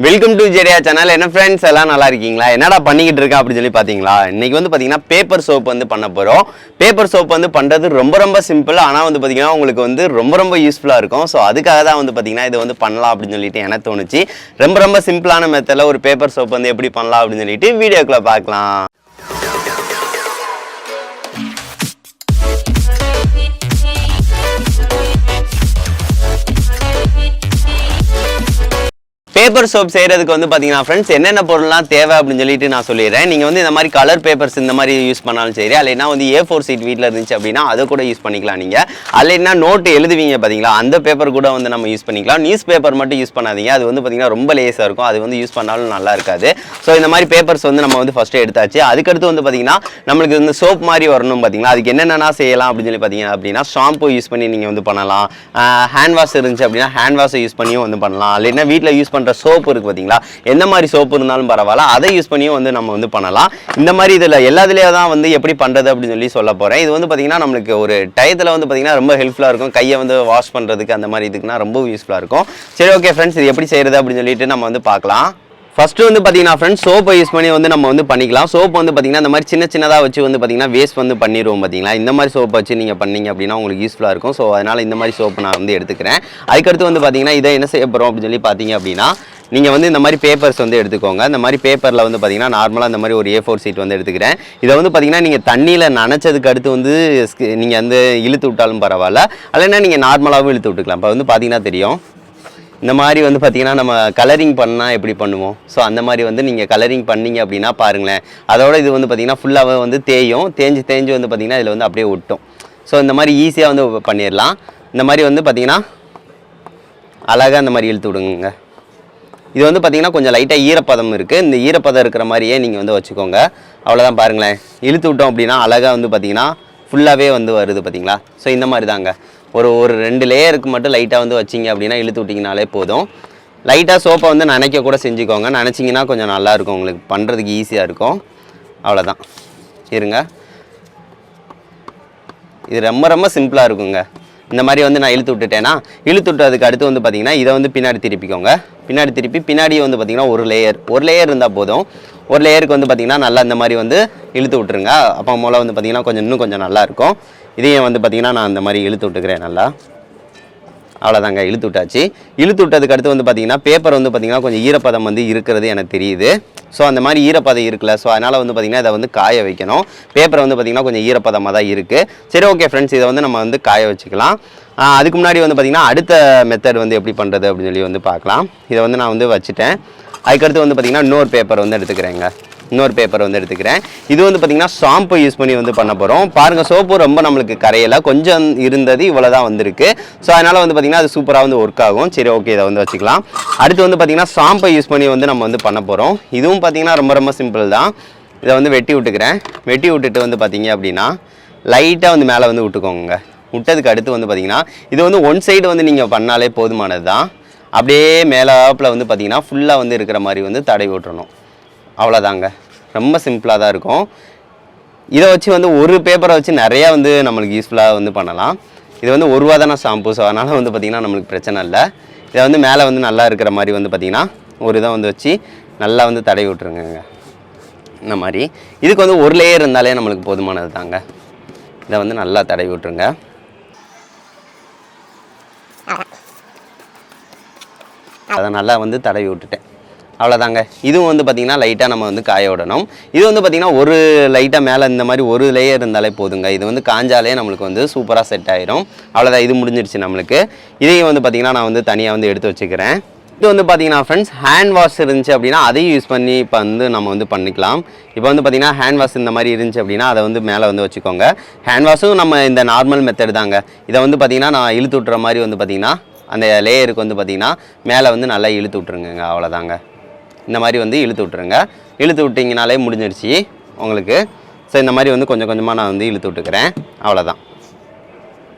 Welcome to Jeriah channel. என்ன friends எல்லாம் நல்லா இருக்கீங்களா? என்னடா பண்ணிக்கிட்டு இருக்கா அப்படின்னு சொல்லி பார்த்தீங்களா? இன்னைக்கு வந்து பார்த்தீங்கன்னா பேப்பர் சோப் வந்து பண்ண போகிறோம். பேப்பர் சோப் வந்து பண்ணுறது ரொம்ப சிம்பிள். ஆனால் வந்து பார்த்தீங்கன்னா உங்களுக்கு வந்து ரொம்ப யூஸ்ஃபுல்லாக இருக்கும். ஸோ அதுக்காக தான் வந்து பார்த்தீங்கன்னா இது வந்து பண்ணலாம் அப்படின்னு சொல்லிட்டு எனக்கு தோணுச்சு. ரொம்ப சிம்பிளான மெத்தடில் ஒரு பேப்பர் சோப் வந்து எப்படி பண்ணலாம் அப்படின்னு சொல்லிட்டு வீடியோக்குள்ளே பார்க்கலாம். பேப்பர் சோப் செய்கிறதுக்கு வந்து பார்த்தீங்கன்னா ஃப்ரெண்ட்ஸ் என்னென்ன பொருள்லாம் தேவை அப்படின்னு சொல்லிட்டு நான் சொல்லிடுறேன். நீங்கள் வந்து இந்த மாதிரி கலர் பேப்பர்ஸ் இந்த மாதிரி யூஸ் பண்ணாலும் சரி, அல்லைன்னா வந்து A4 சீட் வீட்டில் இருந்துச்சு அப்படின்னா அதை கூட யூஸ் பண்ணிக்கலாம். நீங்கள் அல்லைன்னா நோட்டு எழுதுவீங்க பார்த்தீங்களா, அந்த பேப்பர் கூட வந்து நம்ம யூஸ் பண்ணிக்கலாம். நியூஸ் பேப்பர் மட்டும் யூஸ் பண்ணாதீங்க, அது வந்து பார்த்தீங்கன்னா ரொம்ப லேஸாக இருக்கும், அது வந்து யூஸ் பண்ணாலும் நல்லா இருக்காது. ஸோ இந்த மாதிரி பேப்பர்ஸ் வந்து நம்ம வந்து ஃபஸ்ட்டு எடுத்தாச்சு. அதுக்கடுத்து வந்து பார்த்தீங்கன்னா நம்மளுக்கு இந்த சோப் மாதிரி வரணும் பார்த்தீங்களா, அதுக்கு என்னென்ன செய்யலாம் அப்படின்னு சொல்லி பார்த்தீங்க அப்படின்னா ஷாம்பு யூஸ் பண்ணி நீங்கள் வந்து பண்ணலாம். ஹேண்ட் வாஷ் இருந்துச்சு அப்படின்னா ஹேண்ட் வாஷை யூஸ் பண்ணியும் வந்து பண்ணலாம். இல்லைன்னா வீட்டில் யூஸ் பண்ணுற சோப்பு இருக்கு பார்த்தீங்களா, எந்த மாதிரி சோப்பு இருந்தாலும் பரவாயில்ல, அதை யூஸ் பண்ணியும் வந்து நம்ம வந்து பண்ணலாம். இந்த மாதிரி இதில் எல்லாத்துலேயே தான் வந்து எப்படி பண்ணுறது அப்படின்னு சொல்லி சொல்ல போகிறேன். இது வந்து பார்த்தீங்கன்னா நம்மளுக்கு ஒரு டயத்தில் வந்து பார்த்தீங்கன்னா ரொம்ப ஹெல்ப்ஃபுல்லாக இருக்கும். கையை வந்து வாஷ் பண்ணுறதுக்கு அந்த மாதிரி இதுக்குன்னா ரொம்ப யூஸ்ஃபுல்லாக இருக்கும். சரி, ஓகே ஃப்ரெண்ட்ஸ், இது எப்படி செய்கிறது அப்படின்னு சொல்லிட்டு நம்ம வந்து பார்க்கலாம். ஃபஸ்ட்டு வந்து பார்த்தீங்கன்னா ஃப்ரெண்ட்ஸ் சோப்பை யூஸ் பண்ணி வந்து நம்ம வந்து பண்ணிக்கலாம். சோப்பு வந்து பார்த்தீங்கன்னா இந்த மாதிரி சின்னதாக வச்சு வந்து பார்த்தீங்கன்னா வேஸ்ட் வந்து பண்ணிடுவோம் பார்த்தீங்களா. இந்த மாதிரி சோப்பை வச்சு நீங்கள் பண்ணீங்க அப்படின்னா உங்களுக்கு யூஸ்ஃபுல்லாக இருக்கும். ஸோ அதனால் இந்த மாதிரி சோப்பு நான் வந்து எடுத்துக்கிறேன். அதுக்கடுத்து வந்து பார்த்தீங்கன்னா இதை என்ன செய்ய போகிறோம் அப்படின்னு சொல்லி பார்த்தீங்க அப்படின்னா, நீங்கள் வந்து இந்த மாதிரி பேப்பர்ஸ் வந்து எடுத்துக்கோங்க. இந்த மாதிரி பேப்பரில் வந்து பார்த்தீங்கன்னா நார்மலாக இந்த மாதிரி ஒரு A4 சீட் வந்து எடுத்துக்கிறேன். இதை வந்து பார்த்தீங்கன்னா நீங்கள் தண்ணியில் நனைச்சதுக்கு அடுத்து வந்து நீங்கள் வந்து இழுத்து விட்டாலும் பரவாயில்ல, இல்லைன்னா நீங்கள் நார்மலாகவும் இழுத்து விட்டுக்கலாம். இப்போ வந்து பார்த்தீங்கன்னா தெரியும், இந்த மாதிரி வந்து பார்த்தீங்கன்னா நம்ம கலரிங் பண்ணால் எப்படி பண்ணுவோம், ஸோ அந்த மாதிரி வந்து நீங்கள் கலரிங் பண்ணிங்க அப்படின்னா பாருங்களேன், அதோட இது வந்து பார்த்தீங்கன்னா ஃபுல்லாகவே வந்து தேஞ்சு வந்து பார்த்தீங்கன்னா இதில் வந்து அப்படியே ஒட்டும். ஸோ இந்த மாதிரி ஈஸியாக வந்து பண்ணிடலாம். இந்த மாதிரி வந்து பார்த்தீங்கன்னா அழகாக இந்த மாதிரி இழுத்து விடுங்க. இது வந்து பார்த்தீங்கன்னா கொஞ்சம் லைட்டாக ஈரப்பதம் இருக்குது. இந்த ஈரப்பதம் இருக்கிற மாதிரியே நீங்கள் வந்து வச்சுக்கோங்க. அவ்வளோதான், பாருங்களேன், இழுத்து விட்டோம் அப்படின்னா அழகாக வந்து பார்த்தீங்கன்னா ஃபுல்லாகவே வந்து வருது பார்த்தீங்களா. ஸோ இந்த மாதிரி தாங்க ஒரு 2 லேயருக்கு மட்டும் லைட்டாக வந்து வச்சிங்க அப்படின்னா இழுத்து விட்டிங்கனாலே போதும். லைட்டாக சோப்பை வந்து நனைக்க கூட செஞ்சுக்கோங்க. நினச்சிங்கன்னா கொஞ்சம் நல்லாயிருக்கும், உங்களுக்கு பண்ணுறதுக்கு ஈஸியாக இருக்கும். அவ்வளோதான், இருங்க. இது ரொம்ப சிம்பிளாக இருக்குங்க. இந்த மாதிரி வந்து நான் இழுத்து விட்டுட்டேன்னா, இழுத்து விட்டதுக்கு அடுத்து வந்து பார்த்தீங்கன்னா இதை வந்து பின்னாடி திருப்பிக்கோங்க. பின்னாடியே வந்து பார்த்தீங்கன்னா ஒரு லேயர் இருந்தால் போதும். ஒரு லேயருக்கு வந்து பார்த்தீங்கன்னா நல்லா இந்த மாதிரி வந்து இழுத்து விட்டுருங்க. அப்போ மூலம் வந்து பார்த்தீங்கன்னா இன்னும் கொஞ்சம் நல்லாயிருக்கும். இதையும் வந்து பார்த்தீங்கன்னா நான் இந்த மாதிரி இழுத்து விட்டுக்கிறேன் நல்லா. அவ்வளோதாங்க, இழுத்து விட்டாச்சு. இழுத்து விட்டதுக்கு அடுத்து வந்து பார்த்தீங்கன்னா பேப்பர் வந்து பார்த்தீங்கன்னா கொஞ்சம் ஈரப்பதம் வந்து இருக்கிறது எனக்கு தெரியுது. ஸோ அந்த மாதிரி ஈரப்பதம் இருக்குல்ல, ஸோ அதனால் வந்து பார்த்திங்கன்னா இதை வந்து காய வைக்கணும். பேப்பரை வந்து பார்த்திங்கன்னா கொஞ்சம் ஈரப்பதமாக தான் இருக்குது. சரி, ஓகே ஃப்ரெண்ட்ஸ், இதை வந்து நம்ம வந்து காய வச்சுக்கலாம். அதுக்கு முன்னாடி வந்து பார்த்திங்கன்னா அடுத்த மெத்தட் வந்து எப்படி பண்ணுறது அப்படின்னு சொல்லி வந்து பார்க்கலாம். இதை வந்து நான் வந்து வச்சுட்டேன். அதுக்கடுத்து வந்து பார்த்திங்கன்னா இன்னொரு பேப்பர் வந்து எடுத்துக்கிறேன். இது வந்து பார்த்திங்கன்னா ஷாம்பு யூஸ் பண்ணி வந்து பண்ண போகிறோம். பாருங்கள், சோப்பு ரொம்ப நம்மளுக்கு கரையலை, கொஞ்சம் இருந்தது, இவ்வளோ தான் வந்திருக்கு. ஸோ அதனால் வந்து பார்த்திங்கன்னா அது சூப்பராக வந்து ஒர்க் ஆகும். சரி, ஓகே, இதை வந்து வச்சுக்கலாம். அடுத்து வந்து பார்த்திங்கன்னா ஷாம்பை யூஸ் பண்ணி வந்து நம்ம வந்து பண்ண போகிறோம். இதுவும் பார்த்திங்கன்னா ரொம்ப சிம்பிள் தான். இதை வந்து வெட்டி விட்டுட்டு வந்து பார்த்திங்க அப்படின்னா லைட்டாக வந்து மேலே வந்து விட்டுக்கோங்க. விட்டதுக்கு அடுத்து வந்து பார்த்திங்கன்னா இது வந்து ஒன் சைடு வந்து நீங்கள் பண்ணாலே போதுமானது தான். அப்படியே மேலாப்பில் வந்து பார்த்திங்கன்னா ஃபுல்லாக வந்து இருக்கிற மாதிரி வந்து தடவி விட்டுறணும். அவ்வளோதாங்க, ரொம்ப சிம்பிளாக தான் இருக்கும். இதை வச்சு வந்து ஒரு பேப்பரை வச்சு நிறையா வந்து நம்மளுக்கு யூஸ்ஃபுல்லாக வந்து பண்ணலாம். இது வந்து ஒரு ரூபா தானே ஷாம்பு, ஸோ அதனால் வந்து பார்த்திங்கன்னா நம்மளுக்கு பிரச்சனை இல்லை. இதை வந்து மேலே வந்து நல்லா இருக்கிற மாதிரி வந்து பார்த்திங்கன்னா ஒரு இதை வந்து வச்சு நல்லா வந்து தடவி விட்டுருங்க. இந்த மாதிரி இதுக்கு வந்து ஒரு லேயர் இருந்தாலே நம்மளுக்கு போதுமானது தாங்க. இதை வந்து நல்லா தடவி விட்டுருங்க. அதை நல்லா வந்து தடவி விட்டுட்டேன். அவ்வளோதாங்க. இதுவும் வந்து பார்த்திங்கன்னா லைட்டாக நம்ம வந்து காய விடணும். இது வந்து பார்த்திங்கன்னா ஒரு லைட்டாக மேலே இந்த மாதிரி ஒரு லேயர் இருந்தாலே போதுங்க. இது வந்து காஞ்சாலே நம்மளுக்கு வந்து சூப்பராக செட் ஆயிரும். அவ்வளோதான், இது முடிஞ்சிருச்சு நம்மளுக்கு. இதையும் வந்து பார்த்திங்கன்னா நான் வந்து தனியாக வந்து எடுத்து வச்சுக்கிறேன். இது வந்து பார்த்திங்கன்னா ஃப்ரெண்ட்ஸ் ஹேண்ட் வாஷ் இருந்துச்சு அப்படின்னா அதையும் யூஸ் பண்ணி இப்போ வந்து நம்ம வந்து பண்ணிக்கலாம். இப்போ வந்து பார்த்திங்கன்னா ஹேண்ட் வாஷ் இந்த மாதிரி இருந்துச்சு அப்படின்னா அதை வந்து மேலே வந்து வச்சுக்கோங்க. ஹேண்ட் வாஷும் நம்ம இந்த நார்மல் மெத்தட் தாங்க. இதை வந்து பார்த்திங்கன்னா நான் இழுத்து விட்டுற மாதிரி வந்து பார்த்திங்கன்னா அந்த லேயருக்கு வந்து பார்த்திங்கன்னா மேலே வந்து நல்லா இழுத்து விட்ருங்க. அவ்வளோதாங்க, இந்த மாதிரி வந்து இழுத்து விட்ருங்க. இழுத்து விட்டிங்கனாலே முடிஞ்சிருச்சு உங்களுக்கு. ஸோ இந்த மாதிரி வந்து கொஞ்சமாக நான் வந்து இழுத்து விட்டுக்கிறேன். அவ்வளோதான்.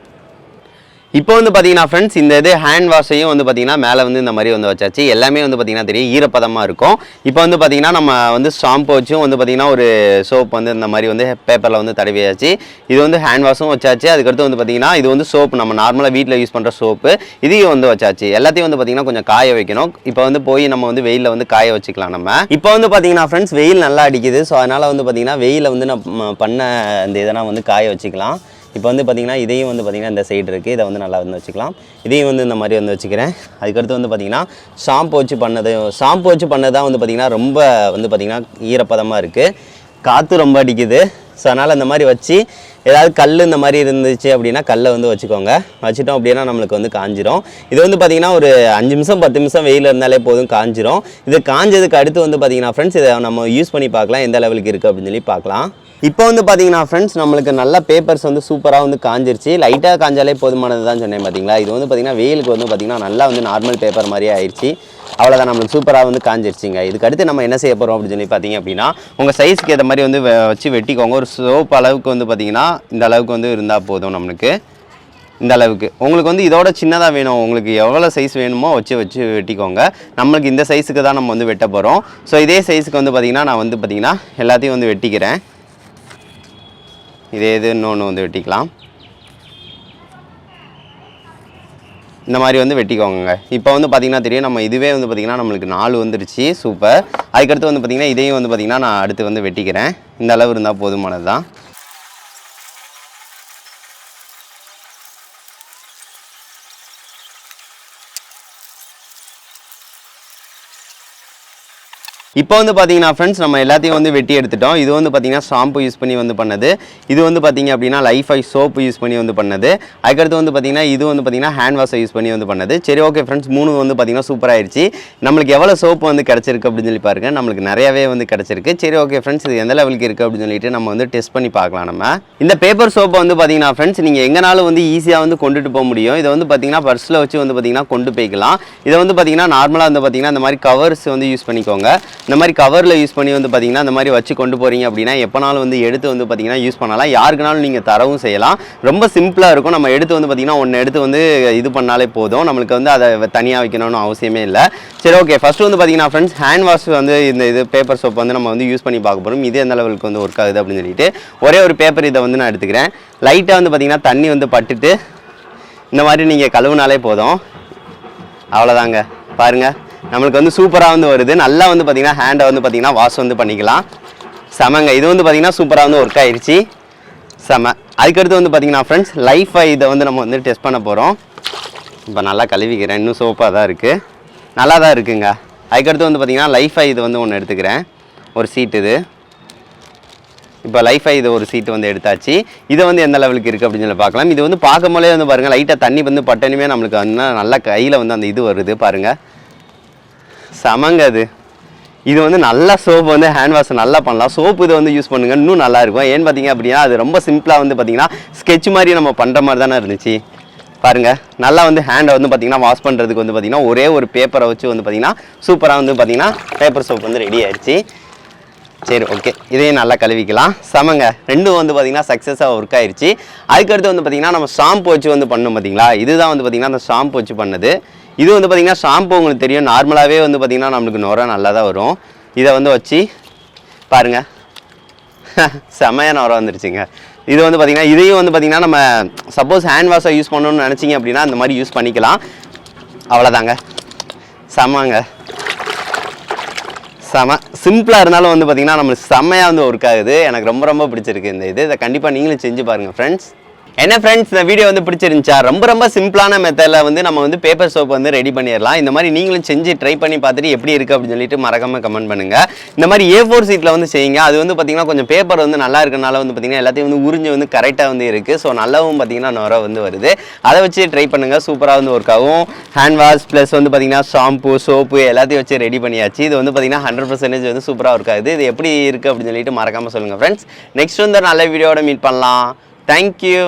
இப்போ வந்து பார்த்தீங்கன்னா ஃப்ரெண்ட்ஸ் இந்த இது ஹேண்ட் வாஷையும் வந்து பார்த்தீங்கன்னா மேலே வந்து இந்த மாதிரி வந்து வச்சாச்சு. எல்லாமே வந்து பார்த்தீங்கன்னா தெரியும் ஈரப்பதமாக இருக்கும். இப்போ வந்து பார்த்தீங்கன்னா நம்ம வந்து ஷாம்பு வச்சும் வந்து பார்த்தீங்கன்னா ஒரு சோப் வந்து இந்த மாதிரி வந்து பேப்பரில் வந்து தடவியாச்சு. இது வந்து ஹேண்ட் வாஷும் வச்சாச்சு. அதுக்கடுத்து வந்து பார்த்தீங்கன்னா இது வந்து சோப்பு நம்ம நார்மலாக வீட்டில் யூஸ் பண்ணுற சோப்பு இதையும் வந்து வச்சாச்சு. எல்லாத்தையும் வந்து பார்த்தீங்கன்னா கொஞ்சம் காய வைக்கணும். இப்போ வந்து போய் நம்ம வந்து வெயிலில் வந்து காய வச்சுக்கலாம் நம்ம. இப்போ வந்து பார்த்தீங்கன்னா ஃப்ரெண்ட்ஸ் வெயில் நல்லா அடிக்குது. ஸோ அதனால் வந்து பார்த்தீங்கன்னா வெயிலில் வந்து நம்ம பண்ண இந்த இதெல்லாம் வந்து காய வச்சுக்கலாம். இப்போ வந்து பார்த்திங்கன்னா இதையும் வந்து பார்த்திங்கன்னா இந்த சைடு இருக்குது. இதை வந்து நல்லா வந்து வச்சுக்கலாம். இதையும் வந்து இந்த மாதிரி வந்து வச்சுக்கிறேன். அதுக்கடுத்து வந்து பார்த்திங்கன்னா ஷாம்பு வச்சு பண்ணது தான் வந்து பார்த்திங்கன்னா ரொம்ப வந்து பார்த்திங்கன்னா ஈரப்பதமாக இருக்குது. காற்று ரொம்ப அடிக்குது. ஸோ அதனால் இந்த மாதிரி வச்சு ஏதாவது கல் இந்த மாதிரி இருந்துச்சு அப்படின்னா கல்லை வந்து வச்சுக்கோங்க. வச்சுட்டோம் அப்படின்னா நம்மளுக்கு வந்து காஞ்சிரும். இது வந்து பார்த்திங்கன்னா ஒரு 5 நிமிஷம் 10 நிமிஷம் வெயில் இருந்தாலே போதும், காஞ்சிரும். இது காஞ்சதுக்கு அடுத்து வந்து பார்த்திங்கன்னா ஃப்ரெண்ட்ஸ் இதை நம்ம யூஸ் பண்ணி பார்க்கலாம் எந்த லெவலுக்கு இருக்குது அப்படின்னு சொல்லி பார்க்கலாம். இப்போ வந்து பார்த்தீங்கன்னா ஃப்ரெண்ட்ஸ் நம்மளுக்கு நல்ல பேப்பர்ஸ் வந்து சூப்பராக வந்து காஞ்சிருச்சு. லைட்டாக காஞ்சாலே போதுமானது தான் சொன்னேன் பார்த்தீங்களா. இது வந்து பார்த்திங்கன்னா வெயிலுக்கு வந்து பார்த்திங்கன்னா நல்லா வந்து நார்மல் பேப்பர் மாதிரியே ஆயிடுச்சு. அவ்வளோதான், நம்மளுக்கு சூப்பராக வந்து காஞ்சிருச்சுங்க. இதுக்கு அடுத்து நம்ம என்ன செய்ய போகிறோம் அப்படின்னு சொல்லி பார்த்தீங்க அப்படின்னா உங்கள் சைஸ்க்கு ஏற்ற மாதிரி வந்து வச்சு வெட்டிக்கோங்க. ஒரு சோப் அளவுக்கு வந்து பார்த்திங்கன்னா இந்த அளவுக்கு வந்து இருந்தால் போதும் நம்மளுக்கு. இந்த அளவுக்கு உங்களுக்கு வந்து இதோட சின்னதாக வேணும், உங்களுக்கு எவ்வளோ சைஸ் வேணுமோ வச்சு வெட்டிக்கோங்க. நம்மளுக்கு இந்த சைஸுக்கு தான் நம்ம வந்து வெட்ட போகிறோம். ஸோ இதே சைஸுக்கு வந்து பார்த்திங்கன்னா நான் வந்து பார்த்திங்கன்னா எல்லாத்தையும் வந்து வெட்டிக்கிறேன். இதே இது இன்னொன்று வந்து வெட்டிக்கலாம். இந்த மாதிரி வந்து வெட்டிக்கோங்க. இப்போ வந்து பார்த்திங்கன்னா தெரியும் நம்ம இதுவே வந்து பார்த்திங்கன்னா நம்மளுக்கு 4 வந்துருச்சு. சூப்பர். அதுக்கடுத்து வந்து பார்த்திங்கன்னா இதையும் வந்து பார்த்திங்கன்னா நான் அடுத்து வந்து வெட்டிக்கிறேன். இந்த அளவு இருந்தால் போதுமானது தான். இப்போ வந்து பார்த்தீங்கன்னா ஃப்ரெண்ட்ஸ் நம்ம எல்லாத்தையும் வந்து வெட்டி எடுத்துட்டோம். இது வந்து பார்த்தீங்கன்னா ஷாம்பு யூஸ் பண்ணி வந்து பண்ணது. இது வந்து பார்த்தீங்க அப்படின்னா லைஃபை சோப்பு யூஸ் பண்ணி வந்து பண்ணது. அதுக்கடுத்து வந்து பார்த்தீங்கன்னா இது வந்து பார்த்தீங்கன்னா ஹேண்ட் வாஷை யூஸ் பண்ணி வந்து பண்ணது. சரி ஓகே ஃப்ரெண்ட்ஸ், 3 வந்து பார்த்தீங்கன்னா சூப்பராக ஆயிடுச்சு. நம்மளுக்கு எவ்வளோ சோப்பு வந்து கிடச்சிருக்கு அப்படின்னு சொல்லி பாருங்க. நம்மளுக்கு நிறையவே வந்து கிடச்சிருக்கு. சரி ஓகே ஃப்ரெண்ட்ஸ், இது எந்த லெவலுக்கு இருக்குது அப்படின்னு சொல்லிட்டு நம்ம வந்து டெஸ்ட் பண்ணி பார்க்கலாம். நம்ம இந்த பேப்பர் சோப்பை வந்து பார்த்தீங்கன்னா ஃப்ரெண்ட்ஸ் நீங்கள் எங்கனாலும் வந்து ஈஸியாக வந்து கொண்டுட்டு போக முடியும். இதை வந்து பார்த்தீங்கன்னா பர்ஸில் வச்சு வந்து பார்த்தீங்கன்னா கொண்டு போய்க்கலாம். இதை வந்து பார்த்தீங்கன்னா நார்மலாக வந்து பார்த்தீங்கன்னா இந்த மாதிரி கவர்ஸ் வந்து யூஸ் பண்ணிக்கோங்க. இந்த மாதிரி கவரில் யூஸ் பண்ணி வந்து பார்த்தீங்கன்னா இந்த மாதிரி வச்சு கொண்டு போகிறீங்க அப்படின்னா எப்போனாலும் வந்து எடுத்து வந்து பார்த்தீங்கன்னா யூஸ் பண்ணலாம். யாருக்குனாலும் நீங்கள் தரவும் செய்யலாம். ரொம்ப சிம்பிளாக இருக்கும். நம்ம எடுத்து வந்து பார்த்தீங்கன்னா ஒன்று எடுத்து வந்து இது பண்ணாலே போதும். நம்மளுக்கு வந்து அதை தனியாக வைக்கணும்னு அவசியமே இல்லை. சரி ஓகே, ஃபஸ்ட்டு வந்து பார்த்தீங்கன்னா ஃப்ரெண்ட்ஸ் ஹேண்ட் வாஷ் வந்து இது பேப்பர் சோப் வந்து நம்ம வந்து யூஸ் பண்ணி பார்க்க போகிறோம். இது எந்த லெவலுக்கு வந்து ஒர்க் ஆகுது அப்படின்னு சொல்லிட்டு ஒரே ஒரு பேப்பர் இதை வந்து நான் எடுத்துக்கிறேன். லைட்டாக வந்து பார்த்தீங்கன்னா தண்ணி வந்து பட்டுட்டு இந்த மாதிரி நீங்கள் கழுவுனாலே போதும். அவ்வளோதாங்க, பாருங்கள் நம்மளுக்கு வந்து சூப்பராக வந்து வருது. நல்லா வந்து பார்த்திங்கன்னா ஹேண்டை வந்து பார்த்திங்கன்னா வாஷ் வந்து பண்ணிக்கலாம். செமங்க, இது வந்து பார்த்திங்கன்னா சூப்பராக வந்து ஒர்க் ஆகிடுச்சு. செம. அதுக்கடுத்து வந்து பார்த்திங்கன்னா ஃப்ரெண்ட்ஸ் லைஃபை இதை வந்து நம்ம வந்து டெஸ்ட் பண்ண போகிறோம். இப்போ நல்லா கழுவிக்கிறேன். இன்னும் சோப்பாக தான் இருக்குது, நல்லா தான் இருக்குங்க. அதுக்கடுத்து வந்து பார்த்திங்கன்னா லைஃபை இது வந்து ஒன்று எடுத்துக்கிறேன். ஒரு சீட் இது. இப்போ லைஃபை இது ஒரு சீட்டு வந்து எடுத்தாச்சு. இதை வந்து எந்த லெவலுக்கு இருக்குது அப்படின்னு சொல்லி பார்க்கலாம். இது வந்து பார்க்கும்போதே வந்து பாருங்கள் லைட்டாக தண்ணி வந்து பட்டனுமே நம்மளுக்கு வந்து நல்லா கையில் வந்து அந்த இது வருது பாருங்கள். செமங்க அது. இது வந்து நல்லா சோப்பு வந்து ஹேண்ட் வாஷ் நல்லா பண்ணலாம். சோப்பு இதை வந்து யூஸ் பண்ணுங்கள், இன்னும் நல்லாயிருக்கும். ஏன்னு பார்த்தீங்க அப்படின்னா அது ரொம்ப சிம்பிளாக வந்து பார்த்திங்கன்னா ஸ்கெட்ச் மாதிரி நம்ம பண்ணுற மாதிரி தானே இருந்துச்சு. பாருங்கள் நல்லா வந்து ஹேண்டை வந்து பார்த்திங்கன்னா வாஷ் பண்ணுறதுக்கு வந்து பார்த்திங்கன்னா ஒரே ஒரு பேப்பரை வச்சு வந்து பார்த்திங்கன்னா சூப்பராக வந்து பார்த்திங்கன்னா பேப்பர் சோப் வந்து ரெடி ஆயிடுச்சு. சரி ஓகே, இதையும் நல்லா கழுவிக்கலாம். செமங்க, ரெண்டும் வந்து பார்த்திங்கன்னா சக்ஸஸாக ஒர்க் ஆயிடுச்சு. அதுக்கடுத்து வந்து பார்த்திங்கன்னா நம்ம ஷாம்பு வச்சு வந்து பண்ணோம் பார்த்திங்களா, இதுதான் வந்து பார்த்திங்கன்னா அந்த ஷாம்பு வச்சு பண்ணது. இது வந்து பார்த்திங்கன்னா ஷாம்பு உங்களுக்கு தெரியும் நார்மலாகவே வந்து பார்த்திங்கன்னா நம்மளுக்கு நுரை நல்லா தான் வரும். இதை வந்து வச்சு பாருங்கள் செமையாக நுரை வந்துருச்சுங்க. இது வந்து பார்த்திங்கன்னா இதையும் வந்து பார்த்திங்கன்னா நம்ம சப்போஸ் ஹேண்ட் வாஷை யூஸ் பண்ணணும்னு நினச்சிங்க அப்படின்னா அந்த மாதிரி யூஸ் பண்ணிக்கலாம். அவ்வளோதாங்க, செமங்க, செம சிம்பிளாக இருந்தாலும் வந்து பார்த்திங்கன்னா நம்மளுக்கு செம்மையாக வந்து ஒர்க் ஆகுது. எனக்கு ரொம்ப ரொம்ப பிடிச்சிருக்கு இந்த இதை கண்டிப்பாக நீங்களும் செஞ்சு பாருங்கள் ஃப்ரெண்ட்ஸ். என்ன ஃப்ரெண்ட்ஸ், இந்த வீடியோ வந்து பிடிச்சிருந்துச்சா? ரொம்ப சிம்பிளான மெத்தடில் வந்து நம்ம வந்து பேப்பர் சோப் வந்து ரெடி பண்ணிடலாம். இந்த மாதிரி நீங்களும் செஞ்சு ட்ரை பண்ணி பார்த்துட்டு எப்படி இருக்குது அப்படின்னு சொல்லிட்டு மறக்காமல் கமெண்ட் பண்ணுங்கள். இந்த மாதிரி A4 சீட்டில் வந்து செய்யுங்க. அது வந்து பார்த்திங்கன்னா கொஞ்சம் பேப்பர் வந்து நல்லா இருக்கனால வந்து பார்த்திங்கன்னா எல்லாத்தையும் வந்து உறிஞ்சு வந்து கரெக்டாக வந்து இருக்குது. ஸோ நல்லாவும் பார்த்திங்கன்னா நுரை வந்து வருது. அதை வச்சு ட்ரை பண்ணுங்கள், சூப்பராக வந்து ஒர்க் ஆகும். ஹேண்ட் வாஷ் ப்ளஸ் வந்து பார்த்திங்கன்னா ஷாம்பு சோப்பு எல்லாத்தையும் வச்சு ரெடி பண்ணியாச்சு. இது வந்து பார்த்திங்கன்னா 100% வந்து சூப்பராக ஒர்க் ஆகுது. இது எப்படி இருக்குது அப்படின்னு சொல்லிட்டு மறக்காமல் சொல்லுங்கள் ஃப்ரெண்ட்ஸ். நெக்ஸ்ட் வந்து நல்ல வீடியோட மீட் பண்ணலாம். தேங்க்யூ.